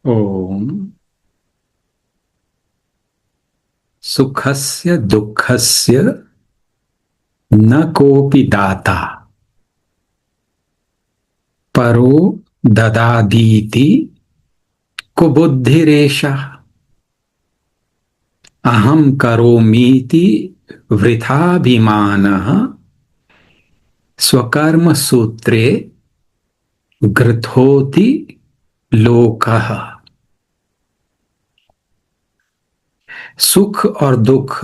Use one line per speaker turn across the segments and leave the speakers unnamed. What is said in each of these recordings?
ओम। सुखस्य दुःखस्य न कोऽपि दाता परो ददातीति कुबुद्धिरेषः। अहं करोमीति वृथाभिमानः स्वकर्मसूत्रे गृह्णोति लोकः। सुख और दुख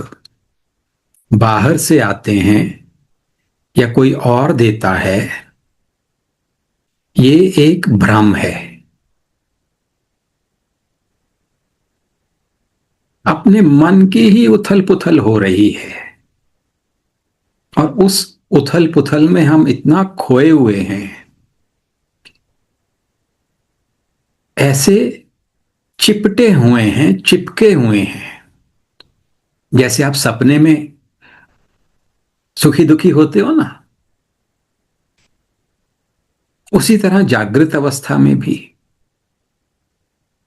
बाहर से आते हैं या कोई और देता है, ये एक भ्रम है। अपने मन की ही उथल पुथल हो रही है और उस उथल पुथल में हम इतना खोए हुए हैं, ऐसे चिपटे हुए हैं, चिपके हुए हैं। जैसे आप सपने में सुखी दुखी होते हो ना, उसी तरह जागृत अवस्था में भी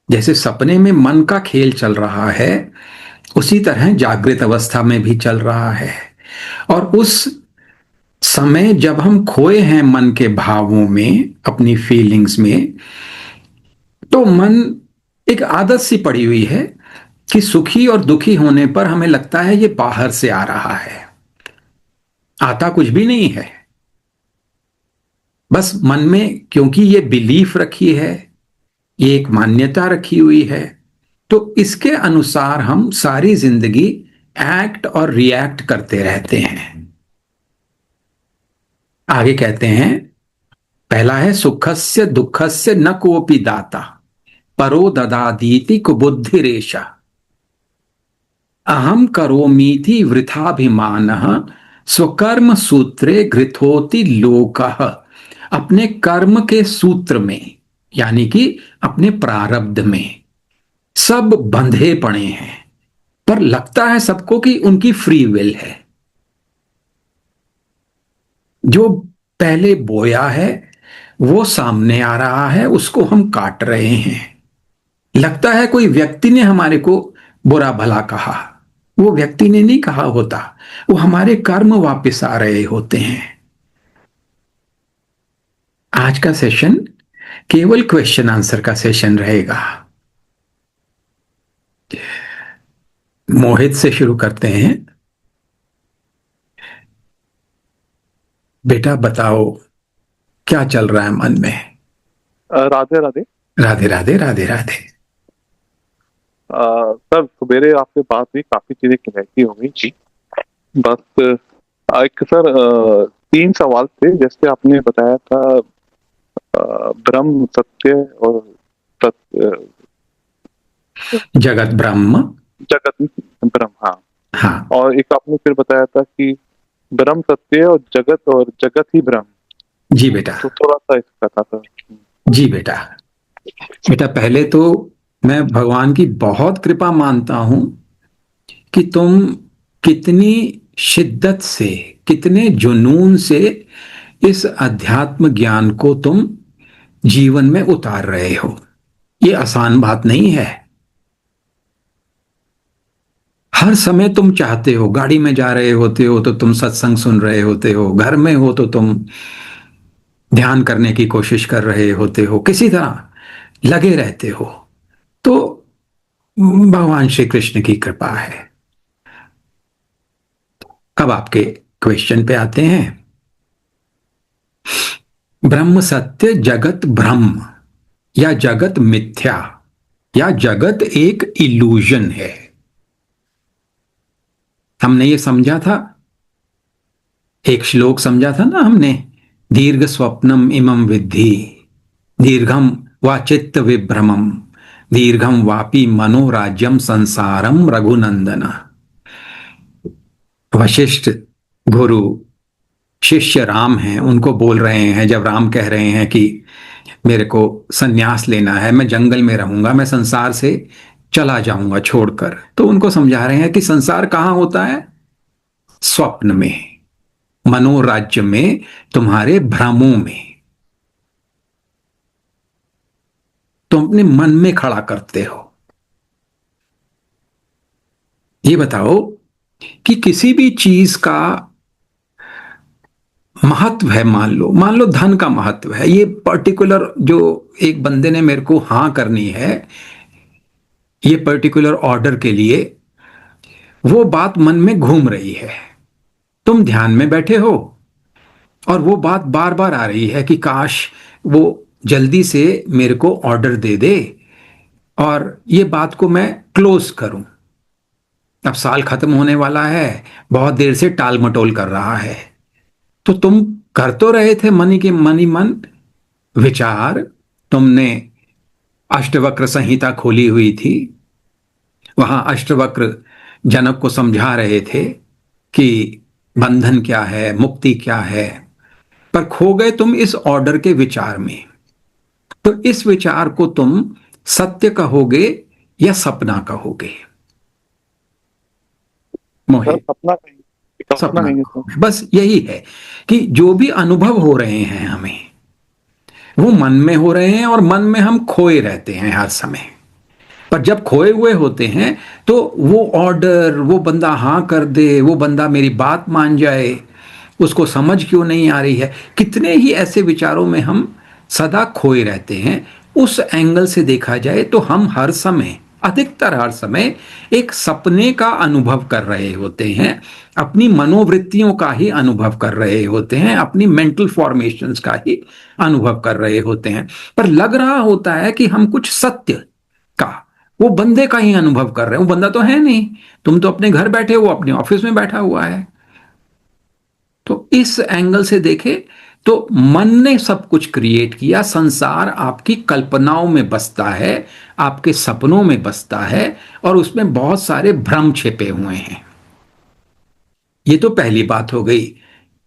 जैसे सपने में मन का खेल चल रहा है, उसी तरह जागृत अवस्था में भी चल रहा है। और उस समय जब हम खोए हैं मन के भावों में, अपनी फीलिंग्स में, तो मन एक आदत सी पड़ी हुई है कि सुखी और दुखी होने पर हमें लगता है ये बाहर से आ रहा है। आता कुछ भी नहीं है, बस मन में क्योंकि ये बिलीफ रखी है, ये एक मान्यता रखी हुई है, तो इसके अनुसार हम सारी जिंदगी एक्ट और रिएक्ट करते रहते हैं। आगे कहते हैं, पहला है सुखस्य दुखस्य न कोपि दाता परो ददादीति कुबुद्धिरेषा। अहम करोमीति वृथाभिमानः स्वकर्म सूत्रे घृतोति लोकः। अपने कर्म के सूत्र में, यानी कि अपने प्रारब्ध में सब बंधे पड़े हैं, पर लगता है सबको कि उनकी फ्री विल है। जो पहले बोया है वो सामने आ रहा है, उसको हम काट रहे हैं। लगता है कोई व्यक्ति ने हमारे को बुरा भला कहा, वो व्यक्ति ने नहीं कहा होता, वो हमारे कर्म वापस आ रहे होते हैं। आज का सेशन केवल क्वेश्चन आंसर का सेशन रहेगा। मोहित से शुरू करते हैं। बेटा बताओ, क्या चल रहा है मन में?
राधे राधे।
राधे राधे राधे राधे।
सर सवेरे आपसे बात हुई, काफी चीजें क्लैरिटी हो गई जी। बस एक सर, तीन सवाल थे। जैसे आपने बताया था ब्रह्म सत्य और सत्य,
जगत ब्रह्म।
जगत ब्रह्म, हाँ।
हाँ।
और एक आपने फिर बताया था कि ब्रह्म सत्य और जगत ही ब्रह्म।
जी बेटा।
तो थोड़ा सा इसका था सर।
जी बेटा। बेटा पहले तो मैं भगवान की बहुत कृपा मानता हूं कि तुम कितनी शिद्दत से, कितने जुनून से इस अध्यात्म ज्ञान को तुम जीवन में उतार रहे हो। ये आसान बात नहीं है। हर समय तुम चाहते हो, गाड़ी में जा रहे होते हो तो तुम सत्संग सुन रहे होते हो, घर में हो तो तुम ध्यान करने की कोशिश कर रहे होते हो, किसी तरह लगे रहते हो। तो भगवान श्री कृष्ण की कृपा है। अब आपके क्वेश्चन पे आते हैं। ब्रह्म सत्य, जगत ब्रह्म, या जगत मिथ्या, या जगत एक इल्यूजन है। हमने ये समझा था, एक श्लोक समझा था ना हमने, दीर्घ स्वप्नम इमं विद्धि दीर्घम वाचित्त विभ्रमम दीर्घम वापी मनोराज्यम संसारम रघुनंदन। वशिष्ठ गुरु शिष्य राम हैं, उनको बोल रहे हैं, जब राम कह रहे हैं कि मेरे को सन्यास लेना है, मैं जंगल में रहूंगा, मैं संसार से चला जाऊंगा छोड़कर, तो उनको समझा रहे हैं कि संसार कहां होता है? स्वप्न में, मनोराज्य में, तुम्हारे भ्रमों में। तुम अपने मन में खड़ा करते हो। ये बताओ कि किसी भी चीज का महत्व है, मान लो धन का महत्व है, ये पर्टिकुलर जो एक बंदे ने मेरे को हाँ करनी है ये पर्टिकुलर ऑर्डर के लिए, वो बात मन में घूम रही है। तुम ध्यान में बैठे हो और वो बात बार बार आ रही है कि काश वो जल्दी से मेरे को ऑर्डर दे दे और ये बात को मैं क्लोज करूं। अब साल खत्म होने वाला है, बहुत देर से टाल मटोल कर रहा है, तो तुम कर तो रहे थे मनी के मनी मन विचार। तुमने अष्टवक्र संहिता खोली हुई थी, वहां अष्टवक्र जनक को समझा रहे थे कि बंधन क्या है, मुक्ति क्या है, पर खो गए तुम इस ऑर्डर के विचार में। तो इस विचार को तुम सत्य कहोगे या सपना कहोगे?
सर
मोहित,
सपना कहेंगे, सपना
सपना
कहेंगे सर।
कहोगे। बस यही है कि जो भी अनुभव हो रहे हैं हमें, वो मन में हो रहे हैं और मन में हम खोए रहते हैं हर समय। पर जब खोए हुए होते हैं तो वो ऑर्डर, वो बंदा हाँ कर दे, वो बंदा मेरी बात मान जाए, उसको समझ क्यों नहीं आ रही है, कितने ही ऐसे विचारों में हम सदा खोए रहते हैं। उस एंगल से देखा जाए तो हम हर समय, अधिकतर हर समय एक सपने का अनुभव कर रहे होते हैं, अपनी मनोवृत्तियों का ही अनुभव कर रहे होते हैं, अपनी मेंटल फॉर्मेशंस का ही अनुभव कर रहे होते हैं। पर लग रहा होता है कि हम कुछ सत्य का, वो बंदे का ही अनुभव कर रहे हैं। वो बंदा तो है नहीं, तुम तो अपने घर बैठे हो, अपने ऑफिस में बैठा हुआ है। तो इस एंगल से देखे तो मन ने सब कुछ क्रिएट किया, संसार आपकी कल्पनाओं में बसता है, आपके सपनों में बसता है, और उसमें बहुत सारे भ्रम छिपे हुए हैं। ये तो पहली बात हो गई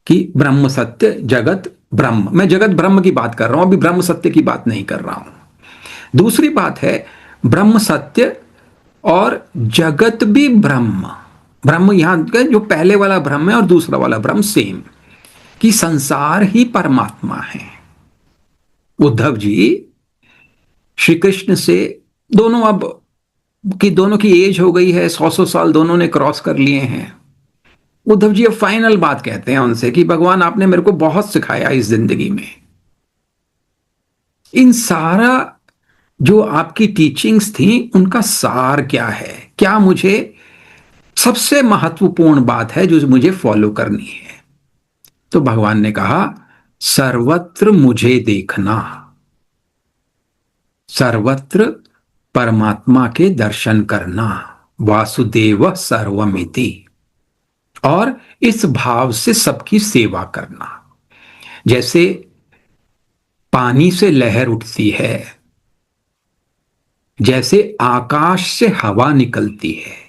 कि ब्रह्म सत्य, जगत ब्रह्म। मैं जगत ब्रह्म की बात कर रहा हूं, अभी ब्रह्म सत्य की बात नहीं कर रहा हूं। दूसरी बात है ब्रह्म सत्य और जगत भी ब्रह्म। ब्रह्म यहां का जो पहले वाला ब्रह्म है और दूसरा वाला ब्रह्म सेम, कि संसार ही परमात्मा है। उद्धव जी श्री कृष्ण से, दोनों अब कि दोनों की एज हो गई है, 100 साल दोनों ने क्रॉस कर लिए हैं। उद्धव जी अब फाइनल बात कहते हैं उनसे कि भगवान आपने मेरे को बहुत सिखाया इस जिंदगी में, इन सारा जो आपकी टीचिंग्स थी उनका सार क्या है, क्या मुझे सबसे महत्वपूर्ण बात है जो मुझे फॉलो करनी है? तो भगवान ने कहा सर्वत्र मुझे देखना, सर्वत्र परमात्मा के दर्शन करना, वासुदेव सर्वमिति, और इस भाव से सबकी सेवा करना। जैसे पानी से लहर उठती है, जैसे आकाश से हवा निकलती है,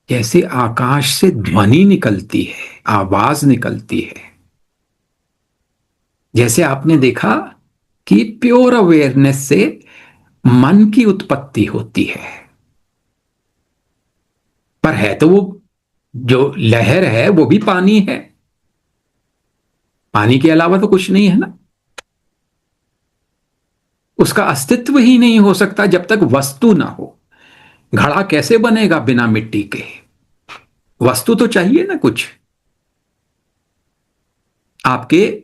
जैसे आकाश से ध्वनि निकलती है, आवाज निकलती है, जैसे आपने देखा कि प्योर अवेयरनेस से मन की उत्पत्ति होती है। पर है तो वो जो लहर है वो भी पानी है, पानी के अलावा तो कुछ नहीं है ना। उसका अस्तित्व ही नहीं हो सकता जब तक वस्तु ना हो। घड़ा कैसे बनेगा बिना मिट्टी के? वस्तु तो चाहिए ना कुछ। आपके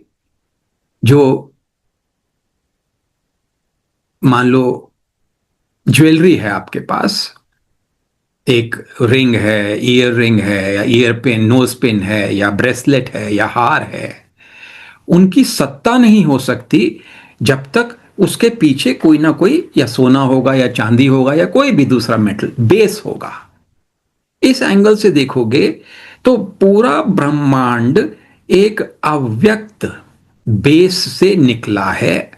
जो मान लो ज्वेलरी है आपके पास, एक रिंग है, ईयर रिंग है, या ईयर पिन, नोज पिन है, या ब्रेसलेट है, या हार है, उनकी सत्ता नहीं हो सकती जब तक उसके पीछे कोई ना कोई, या सोना होगा या चांदी होगा या कोई भी दूसरा मेटल बेस होगा। इस एंगल से देखोगे तो पूरा ब्रह्मांड एक अव्यक्त बेस से निकला है।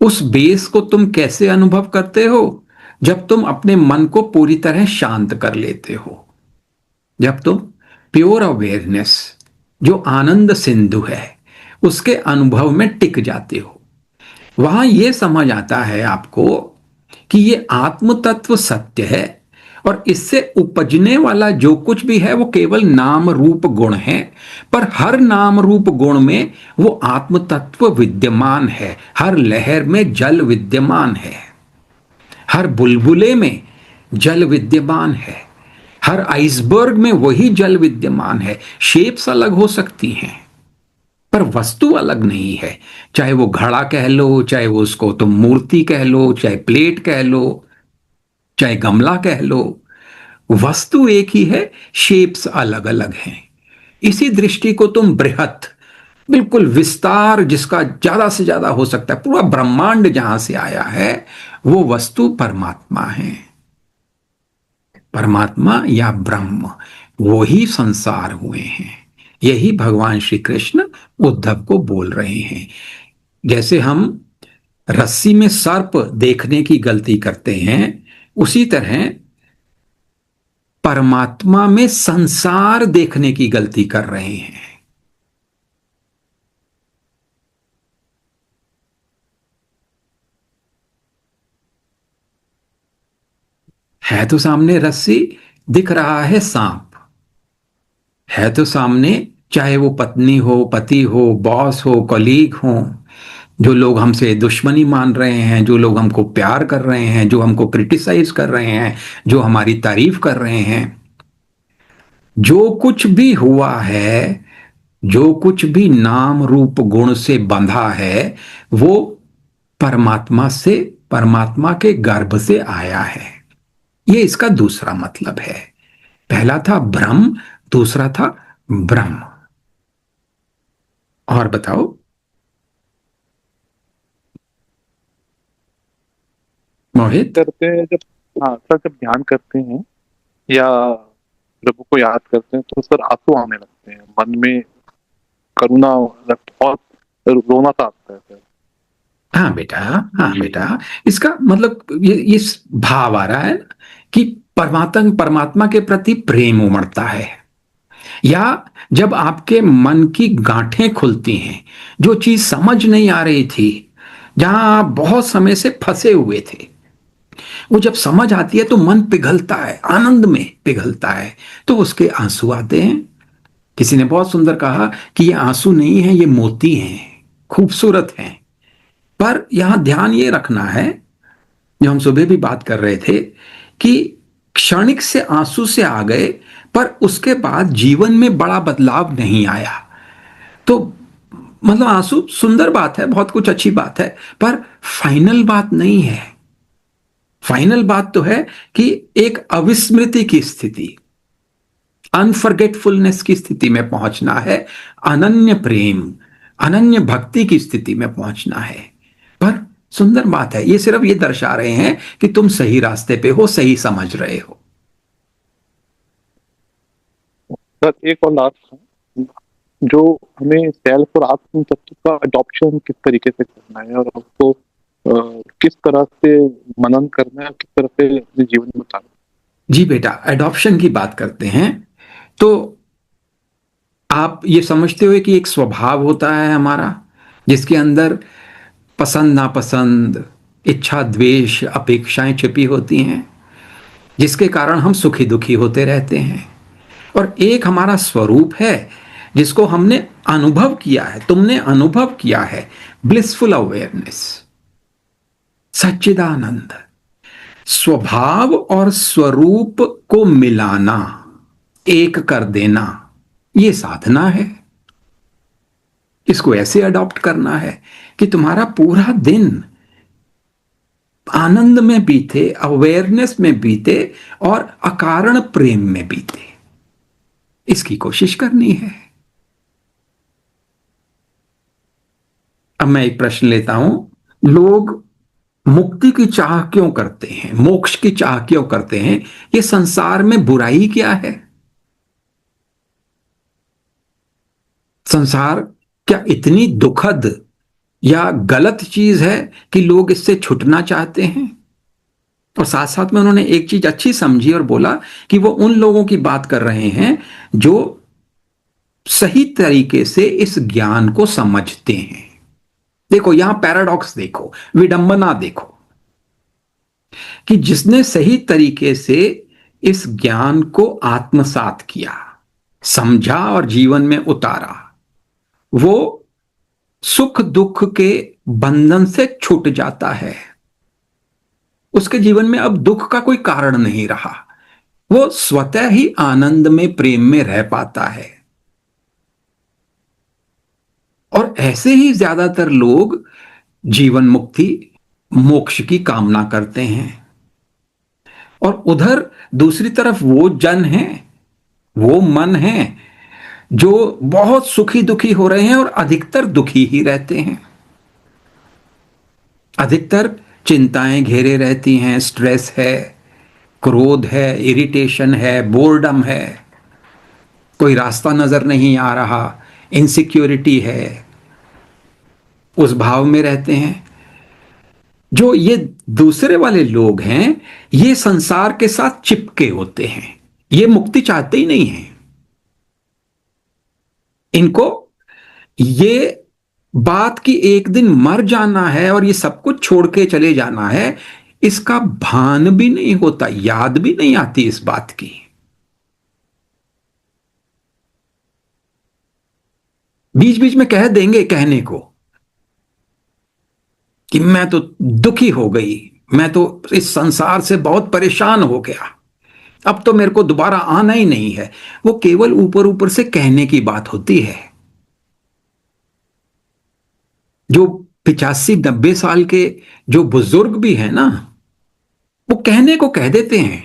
उस बेस को तुम कैसे अनुभव करते हो? जब तुम अपने मन को पूरी तरह शांत कर लेते हो, जब तुम प्योर अवेयरनेस, जो आनंद सिंधु है, उसके अनुभव में टिक जाते हो। वहां यह समझ आता है आपको कि ये आत्म तत्व सत्य है और इससे उपजने वाला जो कुछ भी है वो केवल नाम रूप गुण है, पर हर नाम रूप गुण में वो आत्म तत्व विद्यमान है। हर लहर में जल विद्यमान है, हर बुलबुले में जल विद्यमान है, हर आइसबर्ग में वही जल विद्यमान है। शेप्स अलग हो सकती हैं पर वस्तु अलग नहीं है। चाहे वो घड़ा कह लो, चाहे वो उसको तुम मूर्ति कह लो, चाहे प्लेट कह लो, चाहे गमला कह लो, वस्तु एक ही है, शेप्स अलग अलग हैं। इसी दृष्टि को तुम बृहत, बिल्कुल विस्तार जिसका ज्यादा से ज्यादा हो सकता है, पूरा ब्रह्मांड जहां से आया है, वो वस्तु परमात्मा है। परमात्मा या ब्रह्म, वो ही संसार हुए हैं। यही भगवान श्री कृष्ण उद्धव को बोल रहे हैं। जैसे हम रस्सी में सर्प देखने की गलती करते हैं, उसी तरह परमात्मा में संसार देखने की गलती कर रहे हैं। है तो सामने रस्सी, दिख रहा है सांप। है तो सामने, चाहे वो पत्नी हो, पति हो, बॉस हो, कलीग हो, जो लोग हमसे दुश्मनी मान रहे हैं, जो लोग हमको प्यार कर रहे हैं, जो हमको क्रिटिसाइज कर रहे हैं, जो हमारी तारीफ कर रहे हैं, जो कुछ भी हुआ है, जो कुछ भी नाम रूप गुण से बंधा है, वो परमात्मा से, परमात्मा के गर्भ से आया है। ये इसका दूसरा मतलब है। पहला था ब्रह्म, दूसरा था ब्रह्म। और बताओ। मोहित।
करते हैं जब, हाँ सर, जब ध्यान करते हैं या प्रभु को याद करते हैं तो सर आंसू आने लगते हैं मन में, करुणा और रोना सा आता है सर।
हाँ बेटा, हाँ बेटा, इसका मतलब ये इस भाव आ रहा है ना कि परमात्मा परमात्मा के प्रति प्रेम उमड़ता है। या जब आपके मन की गांठें खुलती हैं, जो चीज समझ नहीं आ रही थी, जहां आप बहुत समय से फंसे हुए थे, वो जब समझ आती है तो मन पिघलता है, आनंद में पिघलता है, तो उसके आंसू आते हैं। किसी ने बहुत सुंदर कहा कि ये आंसू नहीं है, ये मोती हैं, खूबसूरत हैं। पर यहां ध्यान ये रखना है, जो हम सुबह भी बात कर रहे थे, कि क्षणिक से आंसू से आ गए, पर उसके बाद जीवन में बड़ा बदलाव नहीं आया। तो मतलब आंसू सुंदर बात है, बहुत कुछ अच्छी बात है, पर फाइनल बात नहीं है। फाइनल बात तो है कि एक अविस्मृति की स्थिति, अनफॉरगेटफुलनेस की स्थिति में पहुंचना है, अनन्य प्रेम, अनन्य भक्ति की स्थिति में पहुंचना है। पर सुंदर बात है, ये सिर्फ ये दर्शा रहे हैं कि तुम सही रास्ते पे हो, सही समझ रहे हो।
सर एक और लास्ट, जो हमें सेल्फ और आत्म तत्व का अडॉप्शन किस तरीके से करना है और उसको किस तरह से मनन करना है, किस तरह से अपने जीवन में उतारना है।
जी बेटा, एडॉप्शन की बात करते हैं तो आप ये समझते हो कि एक स्वभाव होता है हमारा, जिसके अंदर पसंद नापसंद, इच्छा द्वेष, अपेक्षाएं छिपी होती हैं, जिसके कारण हम सुखी दुखी होते रहते हैं। और एक हमारा स्वरूप है जिसको हमने अनुभव किया है, तुमने अनुभव किया है, ब्लिसफुल अवेयरनेस, सच्चिदानंद। स्वभाव और स्वरूप को मिलाना, एक कर देना, ये साधना है। इसको ऐसे अडॉप्ट करना है कि तुम्हारा पूरा दिन आनंद में बीते, अवेयरनेस में बीते और अकारण प्रेम में बीते। इसकी कोशिश करनी है। अब मैं एक प्रश्न लेता हूं, लोग मुक्ति की चाह क्यों करते हैं, मोक्ष की चाह क्यों करते हैं? ये संसार में बुराई क्या है? संसार क्या इतनी दुखद या गलत चीज है कि लोग इससे छुटना चाहते हैं? और साथ साथ में उन्होंने एक चीज अच्छी समझी और बोला कि वो उन लोगों की बात कर रहे हैं जो सही तरीके से इस ज्ञान को समझते हैं। देखो यहां पैराडॉक्स देखो, विडंबना देखो, कि जिसने सही तरीके से इस ज्ञान को आत्मसात किया, समझा और जीवन में उतारा, वो सुख दुख के बंधन से छूट जाता है। उसके जीवन में अब दुख का कोई कारण नहीं रहा, वो स्वतः ही आनंद में, प्रेम में रह पाता है। और ऐसे ही ज्यादातर लोग जीवन मुक्ति, मोक्ष की कामना करते हैं। और उधर दूसरी तरफ वो जन हैं, वो मन हैं जो बहुत सुखी दुखी हो रहे हैं और अधिकतर दुखी ही रहते हैं। अधिकतर चिंताएं घेरे रहती हैं, स्ट्रेस है, क्रोध है, इरिटेशन है, बोर्डम है, कोई रास्ता नजर नहीं आ रहा, इनसिक्योरिटी है, उस भाव में रहते हैं। जो ये दूसरे वाले लोग हैं, ये संसार के साथ चिपके होते हैं, ये मुक्ति चाहते ही नहीं हैं। इनको ये बात कि एक दिन मर जाना है और ये सब कुछ छोड़ के चले जाना है, इसका भान भी नहीं होता, याद भी नहीं आती इस बात की। बीच बीच में कह देंगे कहने को कि मैं तो दुखी हो गई, मैं तो इस संसार से बहुत परेशान हो गया, अब तो मेरे को दोबारा आना ही नहीं है। वो केवल ऊपर ऊपर से कहने की बात होती है। जो 85-90 साल के जो बुजुर्ग भी हैं ना, वो कहने को कह देते हैं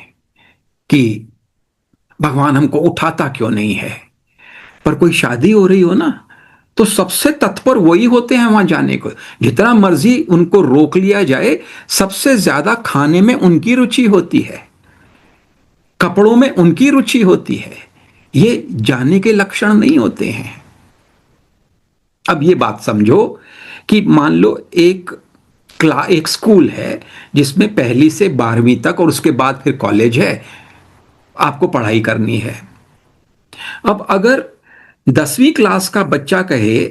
कि भगवान हमको उठाता क्यों नहीं है। पर कोई शादी हो रही हो ना, तो सबसे तत्पर वही होते हैं वहां जाने को। जितना मर्जी उनको रोक लिया जाए, सबसे ज्यादा खाने में उनकी रुचि होती है, कपड़ों में उनकी रुचि होती है। ये जाने के लक्षण नहीं होते हैं। अब ये बात समझो कि मान लो एक स्कूल है जिसमें 1ली से 12वीं तक और उसके बाद फिर कॉलेज है, आपको पढ़ाई करनी है। अब अगर 10वीं क्लास का बच्चा कहे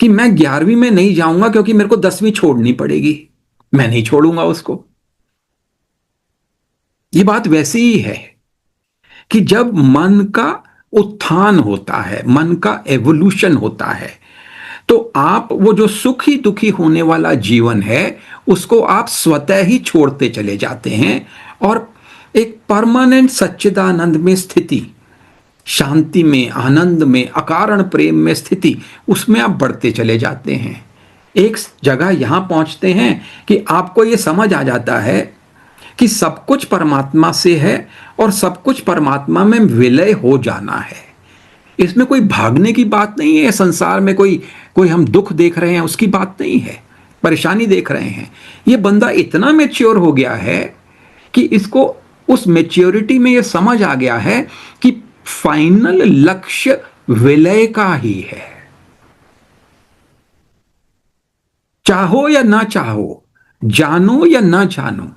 कि मैं 11वीं में नहीं जाऊंगा क्योंकि मेरे को 10वीं छोड़नी पड़ेगी, मैं नहीं छोड़ूंगा उसको। ये बात वैसी ही है कि जब मन का उत्थान होता है, मन का एवोल्यूशन होता है, तो आप वो जो सुखी दुखी होने वाला जीवन है उसको आप स्वतः ही छोड़ते चले जाते हैं और एक परमानेंट सच्चिदानंद में स्थिति, शांति में, आनंद में, अकारण प्रेम में स्थिति, उसमें आप बढ़ते चले जाते हैं। एक जगह यहां पहुंचते हैं कि आपको यह समझ आ जाता है कि सब कुछ परमात्मा से है और सब कुछ परमात्मा में विलय हो जाना है। इसमें कोई भागने की बात नहीं है। संसार में कोई हम दुख देख रहे हैं उसकी बात नहीं है, परेशानी देख रहे हैं। ये बंदा इतना मैच्योर हो गया है कि इसको उस मैच्योरिटी में ये समझ आ गया है कि फाइनल लक्ष्य विलय का ही है। चाहो या ना चाहो, जानो या ना जानो,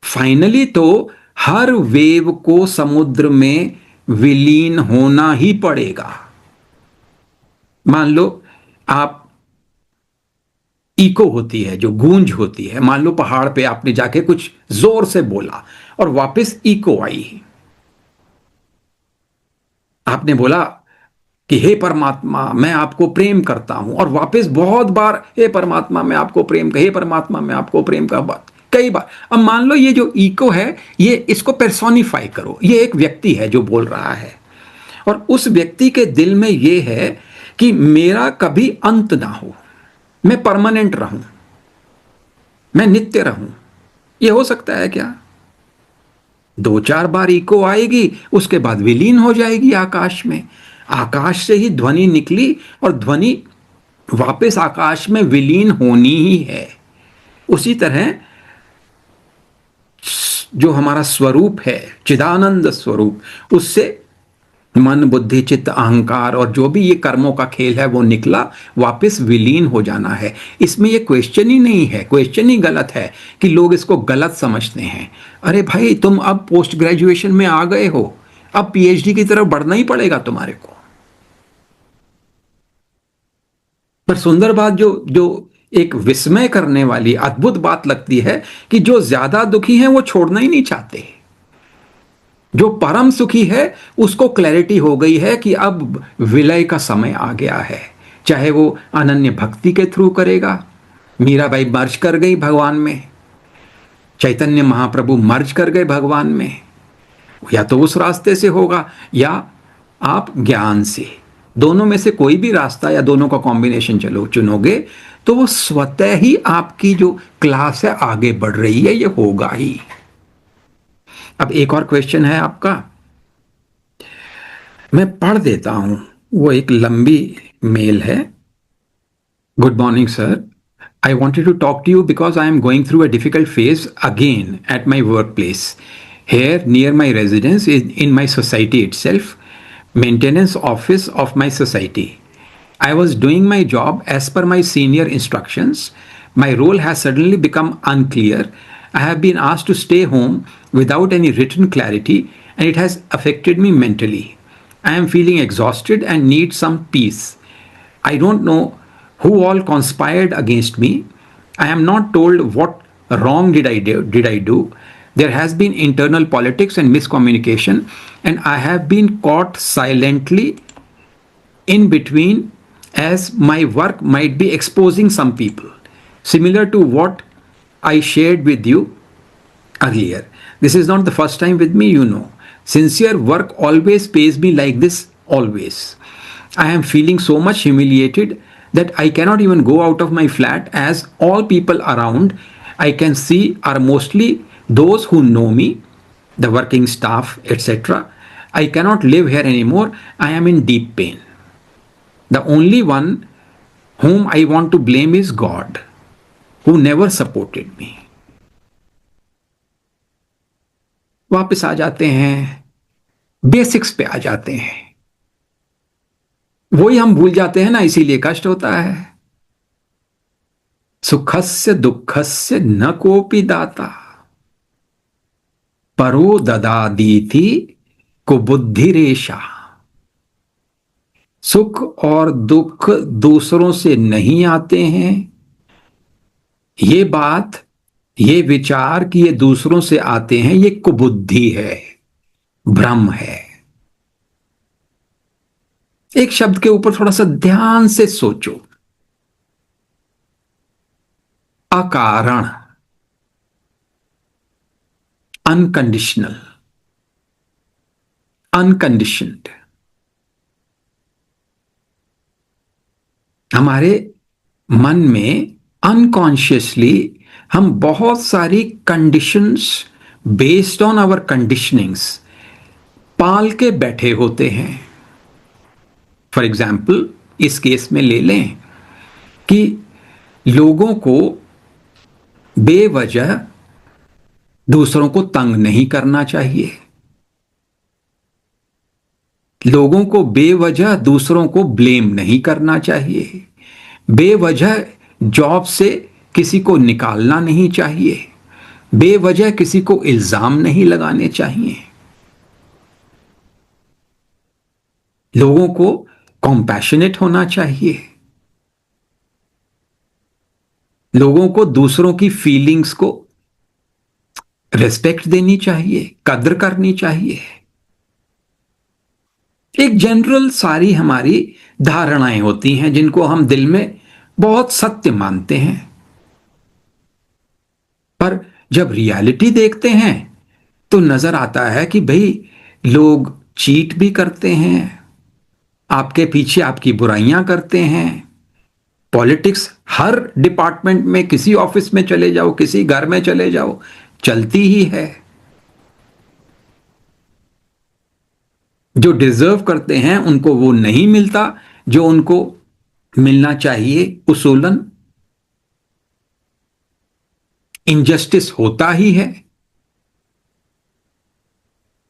फाइनली तो हर वेव को समुद्र में विलीन होना ही पड़ेगा। मान लो आप इको होती है, जो गूंज होती है, मान लो पहाड़ पे आपने जाके कुछ जोर से बोला और वापस इको आई। आपने बोला कि हे परमात्मा मैं आपको प्रेम करता हूं, और वापस बहुत बार हे परमात्मा मैं आपको प्रेम, हे परमात्मा मैं आपको प्रेम का बात कई बार। अब मान लो ये जो इको है, ये इसको पर्सोनिफाई करो, ये एक व्यक्ति है जो बोल रहा है, और उस व्यक्ति के दिल में ये है कि मेरा कभी अंत ना हो, मैं परमानेंट रहूं, मैं नित्य रहूं। ये हो सकता है क्या? 2-4 बार इको आएगी, उसके बाद विलीन हो जाएगी आकाश में। आकाश से ही ध्वनि निकली और ध्वनि वापस आकाश में विलीन होनी ही है। उसी तरह जो हमारा स्वरूप है, चिदानंद स्वरूप, उससे मन बुद्धि चित्त अहंकार और जो भी ये कर्मों का खेल है वो निकला, वापस विलीन हो जाना है। इसमें ये क्वेश्चन ही नहीं है, क्वेश्चन ही गलत है कि लोग इसको गलत समझते हैं। अरे भाई तुम अब पोस्ट ग्रेजुएशन में आ गए हो, अब पीएचडी की तरफ बढ़ना ही पड़ेगा तुम्हारे को। पर सुंदर बात, जो एक विस्मय करने वाली अद्भुत बात लगती है कि जो ज्यादा दुखी हैं वो छोड़ना ही नहीं चाहते। जो परम सुखी है उसको क्लैरिटी हो गई है कि अब विलय का समय आ गया है। चाहे वो अनन्य भक्ति के थ्रू करेगा, मीराबाई मर्ज कर गई भगवान में, चैतन्य महाप्रभु मर्ज कर गए भगवान में, या तो उस रास्ते से होगा या आप ज्ञान से, दोनों में से कोई भी रास्ता या दोनों का कॉम्बिनेशन चलो चुनोगे तो वो स्वतः ही आपकी जो क्लास है आगे बढ़ रही है, ये होगा ही। अब एक और क्वेश्चन है आपका, मैं पढ़ देता हूं, वो एक लंबी मेल है। Good morning sir, I wanted to talk to you because I am going through a difficult phase again at my workplace. Here, near my residence, in my society itself, maintenance office of my society. I was doing my job as per my senior instructions. My role has suddenly become unclear. I have been asked to stay home without any written clarity, and it has affected me mentally. I am feeling exhausted and need some peace. I don't know who all conspired against me. I am not told what wrong did I do. There has been internal politics and miscommunication, and I have been caught silently in between, as my work might be exposing some people, similar to what I shared with you earlier. This is not the first time with me, you know. Sincere work always pays me like this, always. I am feeling so much humiliated that I cannot even go out of my flat, as all people around I can see are mostly those who know me, the working staff, etc. I cannot live here anymore. I am in deep pain. The only one whom I want to blame is God, who never supported me. वापस आ जाते हैं, basics पे आ जाते हैं। वही हम भूल जाते हैं ना, इसीलिए कष्ट होता है। सुखस्य दुःखस्य न कोपि दाता, परो ददादीति कुबुद्धिरेषा। सुख और दुख दूसरों से नहीं आते हैं, ये बात, ये विचार कि ये दूसरों से आते हैं, ये कुबुद्धि है, भ्रम है। एक शब्द के ऊपर थोड़ा सा ध्यान से सोचो, अकारण, अनकंडीशनल, अनकंडीशनड। हमारे मन में अनकॉन्शियसली हम बहुत सारी conditions based on our conditionings पाल के बैठे होते हैं। फॉर एग्जाम्पल, इस केस में ले लें कि लोगों को बेवजह दूसरों को तंग नहीं करना चाहिए, लोगों को बेवजह दूसरों को ब्लेम नहीं करना चाहिए, बेवजह जॉब से किसी को निकालना नहीं चाहिए, बेवजह किसी को इल्जाम नहीं लगाने चाहिए, लोगों को कॉम्पैशनेट होना चाहिए, लोगों को दूसरों की फीलिंग्स को रिस्पेक्ट देनी चाहिए, कद्र करनी चाहिए। एक जनरल सारी हमारी धारणाएं होती हैं जिनको हम दिल में बहुत सत्य मानते हैं, पर जब रियलिटी देखते हैं तो नजर आता है कि भाई लोग चीट भी करते हैं, आपके पीछे आपकी बुराइयां करते हैं। पॉलिटिक्स हर डिपार्टमेंट में, किसी ऑफिस में चले जाओ, किसी घर में चले जाओ, चलती ही है। जो डिजर्व करते हैं उनको वो नहीं मिलता जो उनको मिलना चाहिए, उसूलन इनजस्टिस होता ही है।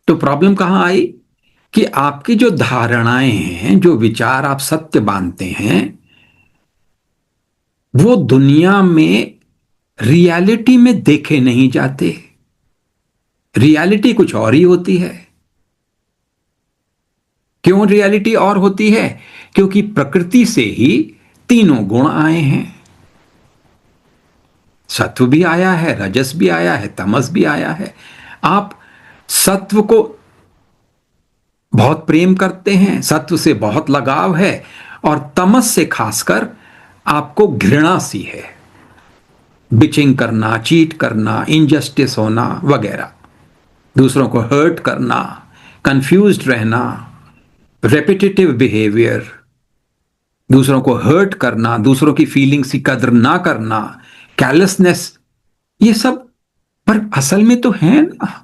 तो प्रॉब्लम कहां आई कि आपकी जो धारणाएं हैं, जो विचार आप सत्य मानते हैं, वो दुनिया में रियलिटी में देखे नहीं जाते। रियलिटी कुछ और ही होती है। क्यों रियलिटी और होती है? क्योंकि प्रकृति से ही तीनों गुण आए हैं। सत्व भी आया है, रजस भी आया है, तमस भी आया है। आप सत्व को बहुत प्रेम करते हैं, सत्व से बहुत लगाव है, और तमस से खासकर आपको घृणा सी है। बिचिंग करना, चीट करना, इनजस्टिस होना वगैरह, दूसरों को हर्ट करना, कंफ्यूज्ड रहना, रेपिटेटिव बिहेवियर, दूसरों को हर्ट करना, दूसरों की फीलिंग्स की कदर ना करना, कैलसनेस, ये सब पर असल में तो है ना।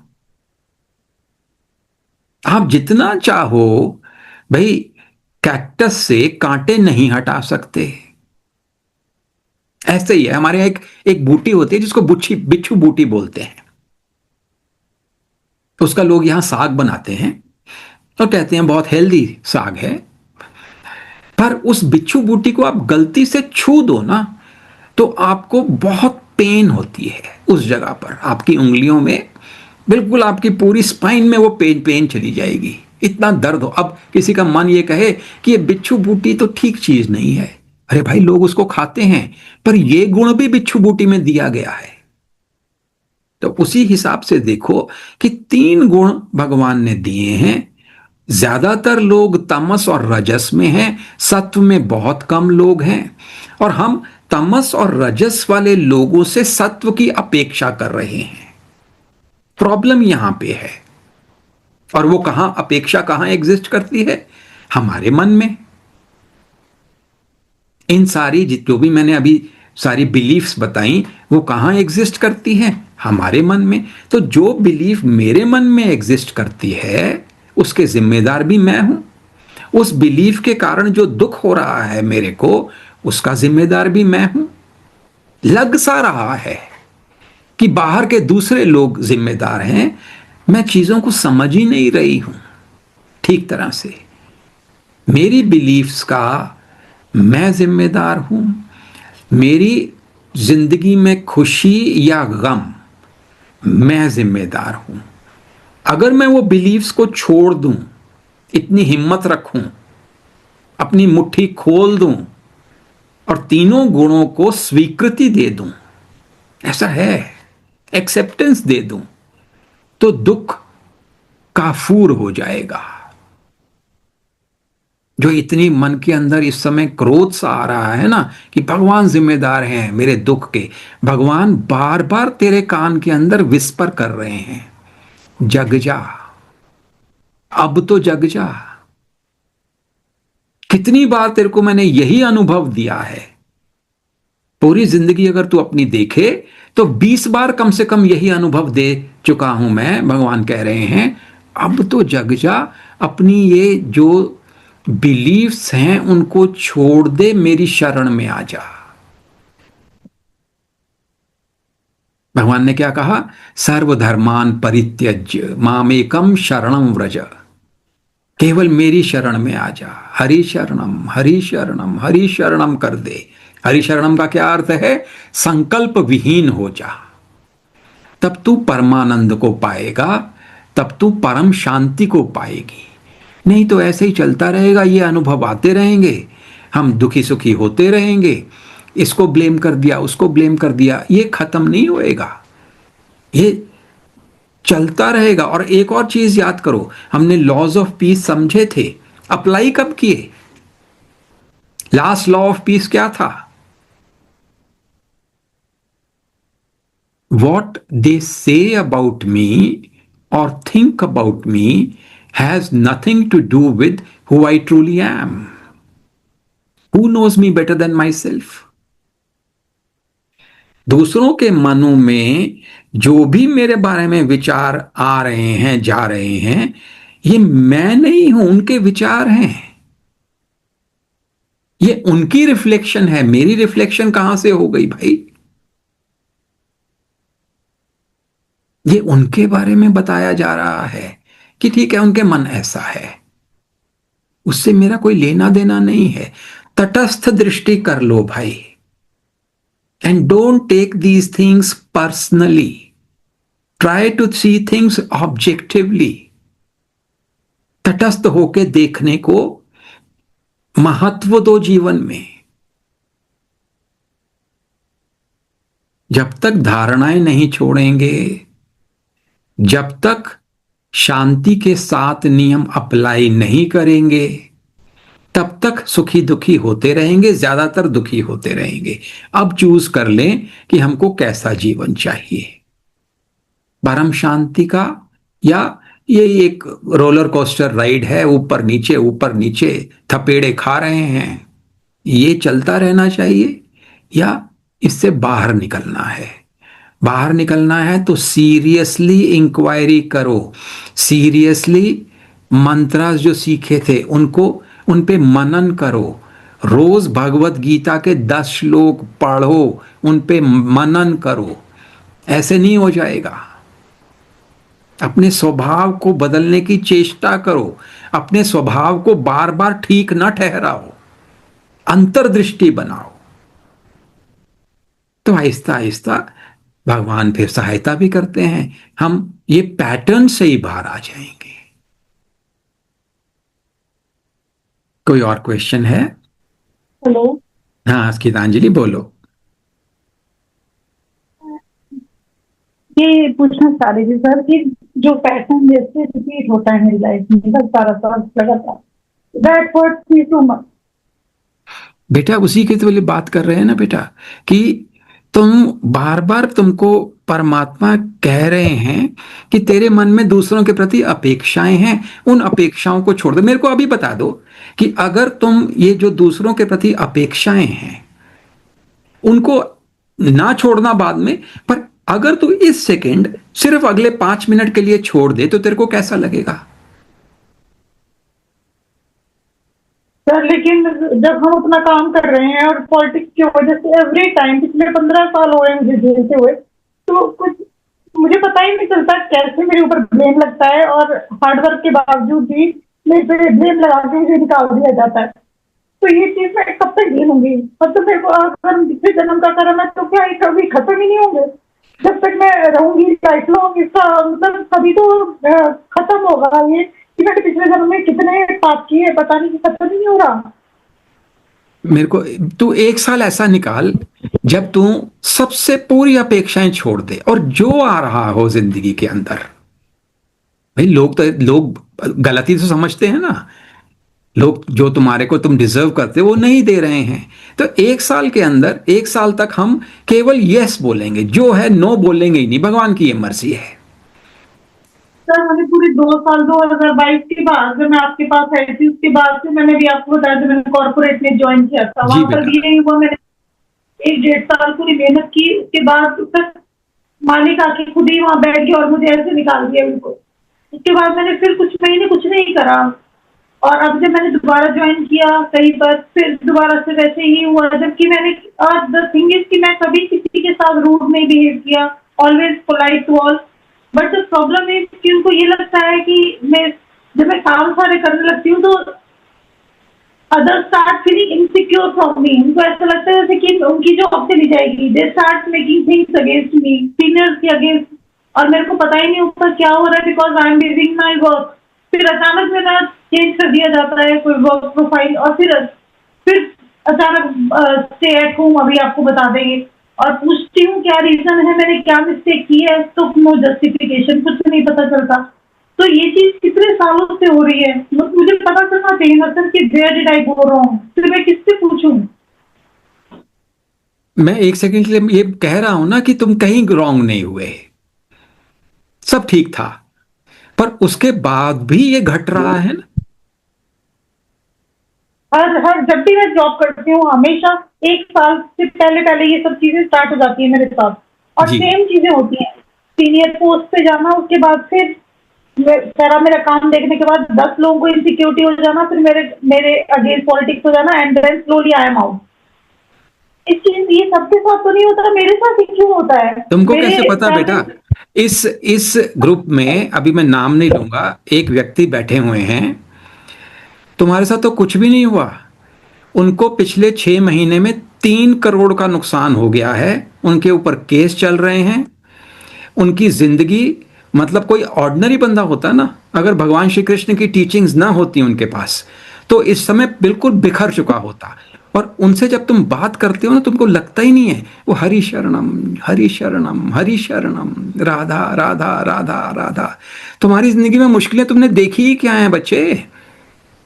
आप जितना चाहो भाई, कैक्टस से कांटे नहीं हटा सकते। ऐसे ही है, हमारे यहाँ एक एक बूटी होती है जिसको बुच्छी बिच्छू बूटी बोलते हैं। उसका लोग यहां साग बनाते हैं और कहते हैं बहुत हेल्दी साग है। पर उस बिच्छू बूटी को आप गलती से छू दो ना, तो आपको बहुत पेन होती है उस जगह पर, आपकी उंगलियों में, बिल्कुल आपकी पूरी स्पाइन में वो पेन पेन चली जाएगी, इतना दर्द हो। अब किसी का मन ये कहे कि ये बिच्छू बूटी तो ठीक चीज नहीं है, अरे भाई लोग उसको खाते हैं, पर ये गुण भी बिच्छू बूटी में दिया गया है। तो उसी हिसाब से देखो कि 3 गुण भगवान ने दिए हैं। ज्यादातर लोग तमस और रजस में हैं, सत्व में बहुत कम लोग हैं, और हम तमस और रजस वाले लोगों से सत्व की अपेक्षा कर रहे हैं। प्रॉब्लम यहां पे है। और वो कहां, अपेक्षा कहां एग्जिस्ट करती है? हमारे मन में। इन सारी जो भी मैंने अभी सारी बिलीफ्स बताई, वो कहां एग्जिस्ट करती है? हमारे मन में। तो जो बिलीफ मेरे मन में एग्जिस्ट करती है, उसके जिम्मेदार भी मैं हूं। उस बिलीफ के कारण जो दुख हो रहा है मेरे को, उसका जिम्मेदार भी मैं हूं। लग सा रहा है कि बाहर के दूसरे लोग जिम्मेदार हैं, मैं चीजों को समझ ही नहीं रही हूं ठीक तरह से। मेरी बिलीफ्स का मैं जिम्मेदार हूं। मेरी जिंदगी में खुशी या गम, मैं जिम्मेदार हूं। अगर मैं वो बिलीफ्स को छोड़ दूं, इतनी हिम्मत रखूं, अपनी मुट्ठी खोल दूं और तीनों गुणों को स्वीकृति दे दूं, ऐसा है, एक्सेप्टेंस दे दूं, तो दुख काफूर हो जाएगा। जो इतनी मन के अंदर इस समय क्रोध सा आ रहा है ना कि भगवान जिम्मेदार हैं मेरे दुख के, भगवान बार बार तेरे कान के अंदर विस्पर कर रहे हैं, जग जा, अब तो जग जा। कितनी बार तेरे को मैंने यही अनुभव दिया है, पूरी जिंदगी अगर तू अपनी देखे तो 20 बार कम से कम यही अनुभव दे चुका हूं मैं। भगवान कह रहे हैं अब तो जग जा, अपनी ये जो बिलीफ्स हैं उनको छोड़ दे, मेरी शरण में आ जा। भगवान ने क्या कहा? सर्वधर्मान परित्यज्य मामेकम शरणम व्रज, केवल मेरी शरण में आ जा। हरि शरणम हरि शरणम हरि शरणम कर दे। हरि शरणम का क्या अर्थ है? संकल्प विहीन हो जा, तब तू परमानंद को पाएगा, तब तू परम शांति को पाएगी। नहीं तो ऐसे ही चलता रहेगा, ये अनुभव आते रहेंगे, हम दुखी सुखी होते रहेंगे, इसको ब्लेम कर दिया, उसको ब्लेम कर दिया, ये खत्म नहीं होएगा, ये चलता रहेगा। और एक और चीज याद करो, हमने लॉज ऑफ पीस समझे थे, अप्लाई कब किए? लास्ट लॉ ऑफ पीस क्या था? वॉट दे से अबाउट मी और think about me has nothing to do with who I truly am. Who knows me better than myself? दूसरों के मनों में जो भी मेरे बारे में विचार आ रहे हैं, जा रहे हैं, ये मैं नहीं हूं, उनके विचार हैं, ये उनकी रिफ्लेक्शन है, मेरी रिफ्लेक्शन कहां से हो गई भाई? ये उनके बारे में बताया जा रहा है कि ठीक है उनके मन ऐसा है, उससे मेरा कोई लेना देना नहीं है। तटस्थ दृष्टि कर लो भाई, and don't take these things personally, try to see things objectively. तटस्थ होके देखने को महत्व दो जीवन में। जब तक धारणाएं नहीं छोड़ेंगे, जब तक शांति के 7 नियम अप्लाई नहीं करेंगे तब तक सुखी दुखी होते रहेंगे, ज्यादातर दुखी होते रहेंगे। अब चूज कर लें कि हमको कैसा जीवन चाहिए, परम शांति का, या ये एक रोलर कोस्टर राइड है, ऊपर नीचे थपेड़े खा रहे हैं, ये चलता रहना चाहिए, या इससे बाहर निकलना है। बाहर निकलना है तो सीरियसली इंक्वायरी करो, सीरियसली मंत्रास जो सीखे थे उन पे मनन करो, रोज भगवत गीता के 10 श्लोक पढ़ो, उन पे मनन करो। ऐसे नहीं हो जाएगा। अपने स्वभाव को बदलने की चेष्टा करो, अपने स्वभाव को बार बार ठीक न ठहराओ, अंतर्दृष्टि बनाओ। तो आहिस्ता आहिस्ता भगवान फिर सहायता भी करते हैं, हम ये पैटर्न से ही बाहर आ जाएंगे। कोई और क्वेश्चन है?
हेलो।
हाँ गीतांजलि बोलो।
ये पूछना चाह रही थी सर कि जो पैटर्न जैसे रिपीट होता है मेरी लाइफ में 10-12 साल लगातार, that hurts me too much.
बेटा उसी के तो लिए बात कर रहे हैं ना बेटा, कि तुम बार बार, तुमको परमात्मा कह रहे हैं कि तेरे मन में दूसरों के प्रति अपेक्षाएं हैं, उन अपेक्षाओं को छोड़ दो। मेरे को अभी बता दो कि अगर तुम ये जो दूसरों के प्रति अपेक्षाएं हैं उनको ना छोड़ना बाद में, पर अगर तू इस सेकंड सिर्फ अगले 5 मिनट के लिए छोड़ दे तो तेरे को कैसा लगेगा?
सर लेकिन जब हम अपना काम कर रहे हैं और पॉलिटिक्स की वजह से एवरी टाइम पिछले 15 साल हो गए मुझे झेलते हुए, तो कुछ मुझे पता ही नहीं चलता कैसे मेरे ऊपर ब्लेम लगता है, और हार्डवर्क के बावजूद भी मेरे पे ब्लेम लगा के मुझे निकाल दिया जाता है। तो ये चीज मैं कब तक झेलूंगी? मतलब मेरे को अगर पिछले जन्म का कर्म है तो क्या ये कभी खत्म ही नहीं होंगे? जब तक मैं रहूंगी लाइफ लॉन्ग, इसका मतलब कभी तो खत्म होगा ये कि मैंने पिछले जन्म में कितने पाप किए, पता नहीं, खत्म ही नहीं हो रहा।
मेरे को तू 1 साल ऐसा निकाल जब तू सबसे पूरी अपेक्षाएं छोड़ दे और जो आ रहा हो जिंदगी के अंदर। भाई लोग गलती तो समझते हैं ना, लोग जो तुम्हारे को तुम डिजर्व करते वो नहीं दे रहे हैं। तो 1 साल के अंदर, 1 साल तक हम केवल यस बोलेंगे, जो है नो बोलेंगे ही नहीं। भगवान की ये मर्जी है।
सर मैंने पूरे 2 साल 2022 के बाद जब मैं आपके पास आई थी, उसके बाद से मैंने भी आपको बताया था, मैंने कॉर्पोरेट में ज्वाइन किया था, वहां पर भी यही हुआ। मैंने 1-1.5 साल पूरी मेहनत की, उसके बाद तक मालिक आके खुद ही वहां बैठ गया और मुझे ऐसे निकाल दिया उनको। उसके बाद मैंने फिर कुछ महीने कुछ नहीं करा, और अब जब मैंने दोबारा ज्वाइन किया कहीं पर, फिर दोबारा से वैसे ही हुआ। जबकि मैंने द थिंग इज कि मैं कभी किसी के साथ रूड नहीं बिहेव किया, always polite to all. But the problem is कि उनको ये लगता है कि जब मैं काम सारे करने लगती हूँ तो other start feeling insecure from me. उनको ऐसा लगता है जैसे कि उनकी जॉब चली जाएगी। They start making things against me, seniors के अगेंस्ट, और मेरे को पता ही नहीं होता क्या हो रहा है, because I am doing my work. फिर अचानक मेरा चेंज कर दिया जाता है कोई वर्क प्रोफाइल, और फिर अचानक स्टे एट होम अभी आपको बता देंगे, और पूछती हूँ क्या रीजन है, मैंने क्या मिस्टेक की है, तो नो जस्टिफिकेशन, कुछ नहीं पता चलता। तो ये चीज कितने सालों से हो रही है, मुझे पता चलना चाहिए ना सर कि where did I go wrong. फिर मैं किससे पूछूं?
मैं 1 सेकंड के लिए ये कह रहा हूं ना कि तुम कहीं रॉन्ग नहीं हुए, सब ठीक था, पर उसके बाद भी ये घट रहा है ना।
हर जब भी मैं जॉब करती हूँ हमेशा 1 साल से पहले ये सब चीजें स्टार्ट हो जाती है मेरे साथ, और सेम चीजें होती हैं। सीनियर पोस्ट पे जाना, उसके बाद फिर सारा मेरा काम देखने के बाद 10 लोगों को इनसिक्योरिटी हो जाना, फिर मेरे अगेंस्ट पॉलिटिक्स हो जाना, and then slowly I am out. ये सबके साथ तो नहीं होता, मेरे साथ ही क्यों होता है?
तुमको कैसे पता बेटा? इस ग्रुप में अभी मैं नाम नहीं लूंगा, एक व्यक्ति बैठे हुए हैं, तुम्हारे साथ तो कुछ भी नहीं हुआ, उनको पिछले 6 महीने में 3 करोड़ का नुकसान हो गया है, उनके ऊपर केस चल रहे हैं, उनकी जिंदगी, मतलब कोई ऑर्डिनरी बंदा होता ना, अगर भगवान श्री कृष्ण की टीचिंग्स ना होती उनके पास तो इस समय बिल्कुल बिखर चुका होता। और उनसे जब तुम बात करते हो ना, तुमको लगता ही नहीं है वो हरि शरणम हरि शरणम हरि शरणम, राधा राधा राधा राधा। तुम्हारी जिंदगी में मुश्किलें तुमने देखी ही क्या है बच्चे?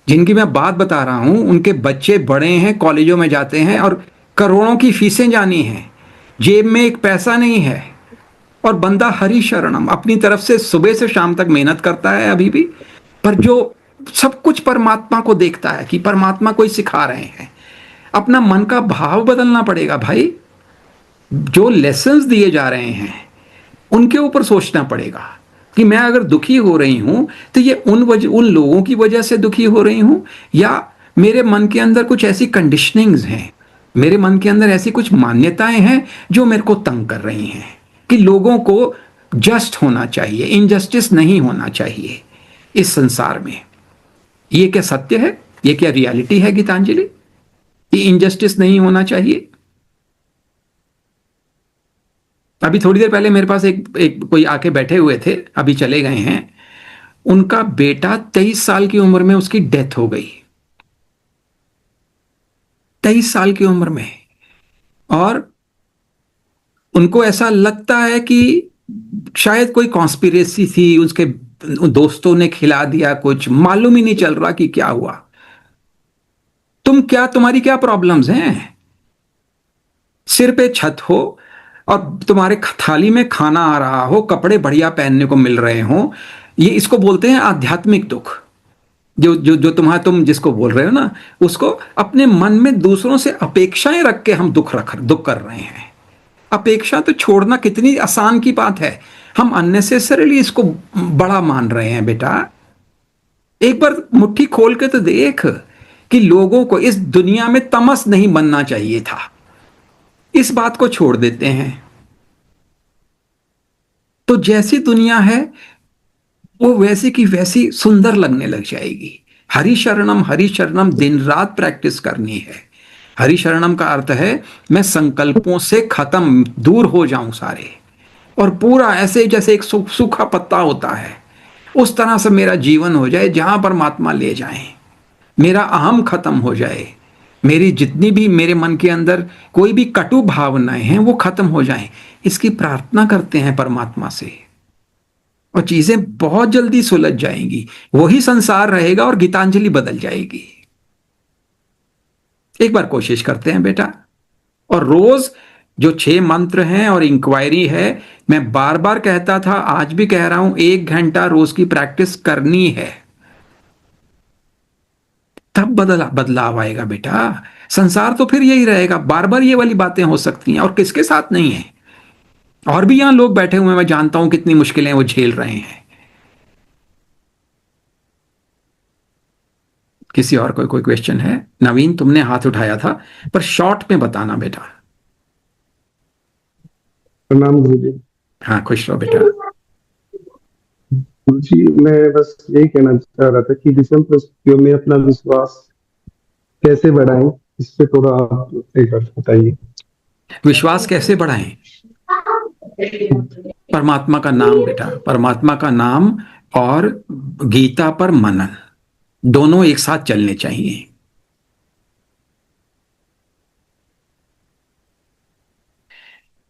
जिनकी मैं बात बता रहा हूं उनके बच्चे बड़े हैं, कॉलेजों में जाते हैं और करोड़ों की फीसें जानी हैं, जेब में एक पैसा नहीं है, और बंदा हरि शरणम अपनी तरफ से सुबह से शाम तक मेहनत करता है अभी भी, पर जो सब कुछ परमात्मा को देखता है कि परमात्मा को ही सिखा रहे हैं। अपना मन का भाव बदलना पड़ेगा भाई। जो लेसन्स दिए जा रहे हैं उनके ऊपर सोचना पड़ेगा कि मैं अगर दुखी हो रही हूं तो ये उन लोगों की वजह से दुखी हो रही हूं, या मेरे मन के अंदर कुछ ऐसी कंडीशनिंग्स हैं, मेरे मन के अंदर ऐसी कुछ मान्यताएं हैं जो मेरे को तंग कर रही हैं कि लोगों को जस्ट होना चाहिए, इनजस्टिस नहीं होना चाहिए इस संसार में। ये क्या सत्य है? ये क्या रियलिटी है गीतांजलि कि इनजस्टिस नहीं होना चाहिए? अभी थोड़ी देर पहले मेरे पास एक कोई आके बैठे हुए थे, अभी चले गए हैं। उनका बेटा 23 साल की उम्र में उसकी डेथ हो गई, 23 साल की उम्र में, और उनको ऐसा लगता है कि शायद कोई कॉन्स्पिरेसी थी, उसके दोस्तों ने खिला दिया, कुछ मालूम ही नहीं चल रहा कि क्या हुआ। तुम्हारी क्या प्रॉब्लम्स हैं? सिर पे छत हो और तुम्हारे थाली में खाना आ रहा हो, कपड़े बढ़िया पहनने को मिल रहे हो, ये इसको बोलते हैं आध्यात्मिक दुख। जो जो जो तुम जिसको बोल रहे हो ना, उसको अपने मन में दूसरों से अपेक्षाएं रख के हम दुख कर रहे हैं। अपेक्षा तो छोड़ना कितनी आसान की बात है, हम अननेसेसरीली इसको बड़ा मान रहे हैं। बेटा एक बार मुट्ठी खोल के तो देख कि लोगों को इस दुनिया में तमस नहीं बनना चाहिए था, इस बात को छोड़ देते हैं। तो जैसी दुनिया है वो वैसी की वैसी सुंदर लगने लग जाएगी। हरि शरणम दिन रात प्रैक्टिस करनी है। हरि शरणम का अर्थ है मैं संकल्पों से खत्म, दूर हो जाऊं सारे, और पूरा ऐसे जैसे एक सूखा पत्ता होता है उस तरह से मेरा जीवन हो जाए, जहां परमात्मा ले जाए, मेरा अहम खत्म हो जाए, मेरी जितनी भी मेरे मन के अंदर कोई भी कटु भावनाएं हैं वो खत्म हो जाएं। इसकी प्रार्थना करते हैं परमात्मा से और चीजें बहुत जल्दी सुलझ जाएंगी। वही संसार रहेगा और गीतांजलि बदल जाएगी। एक बार कोशिश करते हैं बेटा। और रोज जो 6 मंत्र हैं और इंक्वायरी है, मैं बार बार कहता था, आज भी कह रहा हूं, 1 घंटा रोज की प्रैक्टिस करनी है, तब बदलाव आएगा बेटा। संसार तो फिर यही रहेगा, बार बार ये वाली बातें हो सकती हैं, और किसके साथ नहीं है। और भी यहां लोग बैठे हुए हैं, मैं जानता हूं कितनी मुश्किलें वो झेल रहे हैं। किसी और कोई क्वेश्चन है? नवीन तुमने हाथ उठाया था, पर शॉर्ट में बताना बेटा।
प्रणाम गुरुजी।
हाँ, खुश रहो बेटा।
गुरुजी, मैं बस यही कहना चाह रहा था कि विषम परिस्थितियों में अपना विश्वास कैसे बढ़ाएं, इस पे थोड़ा आप एक बार बताइए।
विश्वास कैसे बढ़ाएं? परमात्मा का नाम बेटा, परमात्मा का नाम और गीता पर मनन, दोनों एक साथ चलने चाहिए।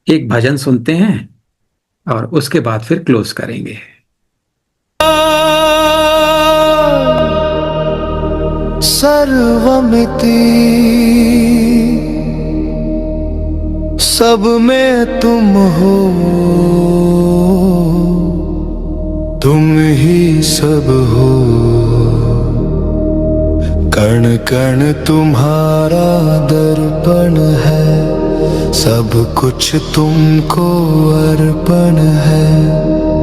एक भजन सुनते हैं और उसके बाद फिर क्लोज करेंगे।
सर्वमिति सब में तुम हो, तुम ही सब हो, कण कण तुम्हारा दर्पण है, सब कुछ तुमको अर्पण है।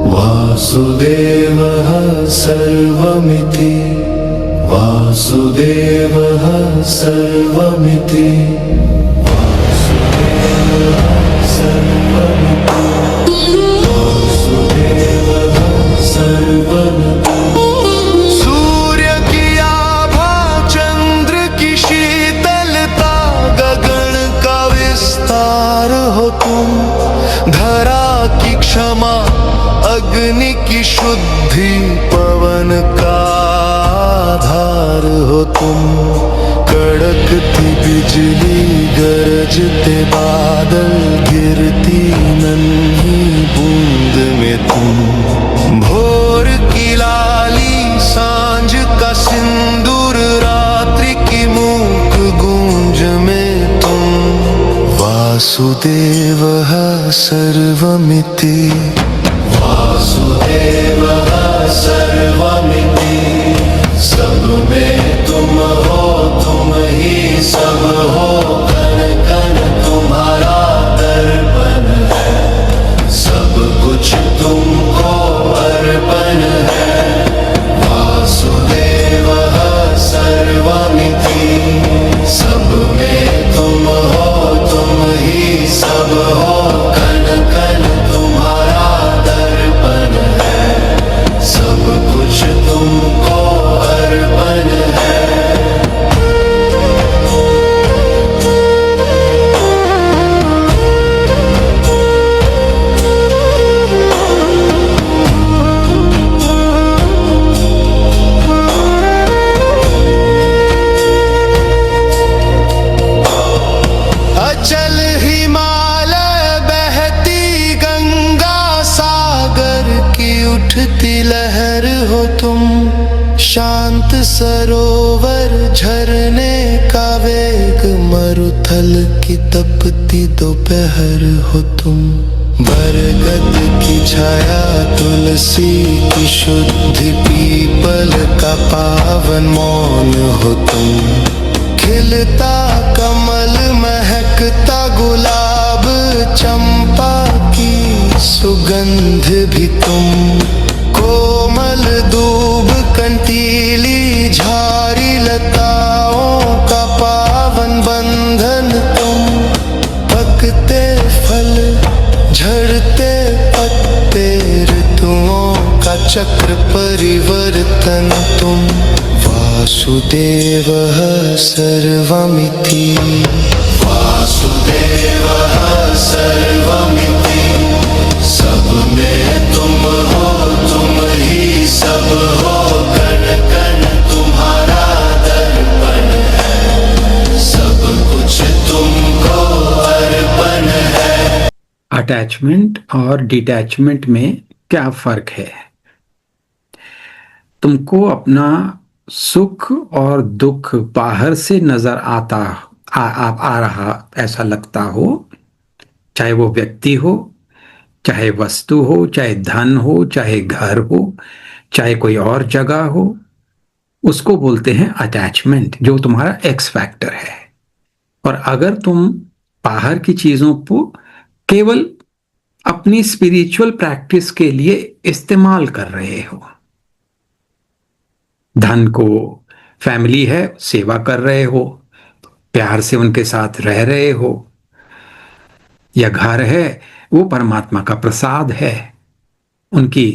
वासुदेवः सर्वमिति, वासुदेवः सर्वमिति, वासुदेवः सर्वमिति, वासुदेवः सर्वमिति। सूर्य की आभा, चंद्र की शीतलता, गगन का विस्तार हो तुम, धरा की क्षमा, अग्नि की शुद्धि, पवन का आधार हो तुम, कड़कती बिजली गरजते बादल गिरती नन्ही बूंद में तुम, भोर की लाली सांझ का सिंदूर रात्रि की मूक गूंज में तुम। वासुदेवः सर्वमिति, वासुदेवः सर्वमिति, सब में तुम हो, तुम ही सब हो, कण कण तुम्हारा दर्पण है, सब कुछ तुमको अर्पण है। वासुदेवः सर्वमिति, सब में तुम हो, तुम ही सब हो, कण कण तुम्हारा दर्पण है, सब कुछ तुमको अर्पण है। अचल हिमालय बहती गंगा सागर की उठती लहर हो तुम, शांत सरोवर झरने का वेग मरुथल की तपती दोपहर हो तुम। बरगद की छाया तुलसी की शुद्धि पीपल का पावन मौन हो तुम, खिलता कमल महकता गुलाब चंपा की सुगंध भी तुम, कोमल दूब कंटीली झाड़ी लताओं का पावन बंधन तुम, पकते फल झड़ते पत्ते ऋतुओं का चक्र परिवर्तन तुम। वासुदेवः सर्वमिति, वासुदेवः सर्वमिति, सब में तुम हो, तुम ही सब हो, कण कण तुम्हारा दर्पण है, सब कुछ तुमको अर्पण है।
अटैचमेंट और डिटैचमेंट में क्या फर्क है? तुमको अपना सुख और दुख बाहर से नजर आ रहा ऐसा लगता हो, चाहे वो व्यक्ति हो, चाहे वस्तु हो, चाहे धन हो, चाहे घर हो, चाहे कोई और जगह हो, उसको बोलते हैं अटैचमेंट, जो तुम्हारा एक्स फैक्टर है। और अगर तुम बाहर की चीजों को केवल अपनी स्पिरिचुअल प्रैक्टिस के लिए इस्तेमाल कर रहे हो, धन को, फैमिली है, सेवा कर रहे हो, प्यार से उनके साथ रह रहे हो, या घर है, वो परमात्मा का प्रसाद है, उनकी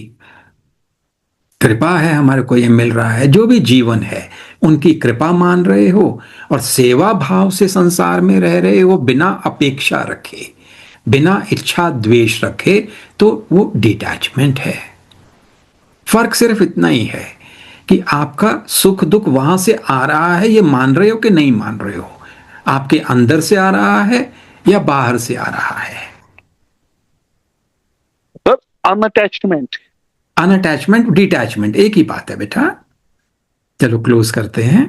कृपा है, हमारे को ये मिल रहा है, जो भी जीवन है उनकी कृपा मान रहे हो और सेवा भाव से संसार में रह रहे हो, बिना अपेक्षा रखे, बिना इच्छा द्वेष रखे, तो वो डिटैचमेंट है। फर्क सिर्फ इतना ही है कि आपका सुख दुख वहां से आ रहा है, ये मान रहे हो कि नहीं मान रहे हो, आपके अंदर से आ रहा है या बाहर से आ रहा है।
अनअटैचमेंट,
अनअटैचमेंट, डिटैचमेंट एक ही बात है बेटा। चलो क्लोज करते हैं।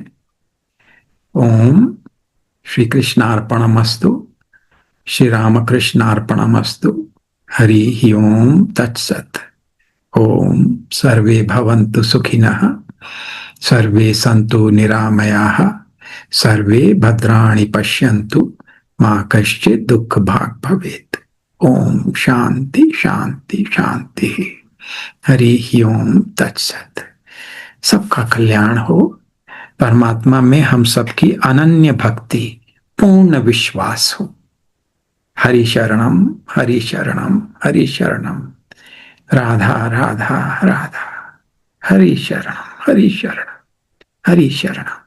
ओम श्री कृष्णार्पणमस्तु, श्री रामकृष्णार्पणमस्तु, हरि ही ओम तत्सत। ओम सर्वे भवन्तु सुखिनः, सर्वे सन्तु निरामयाः, सर्वे भद्राणि पश्यन्तु, मा कश्चित् दुःख भाग् भवेत्। ओम शांति शांति शांति। हरि ही ओम तत्सत। सबका कल्याण हो। परमात्मा में हम सबकी अनन्य भक्ति, पूर्ण विश्वास हो। हरि शरणम हरि शरणम हरि शरणम, राधा राधा राधा, हरि शरणम हरि शरणम हरि शरणम।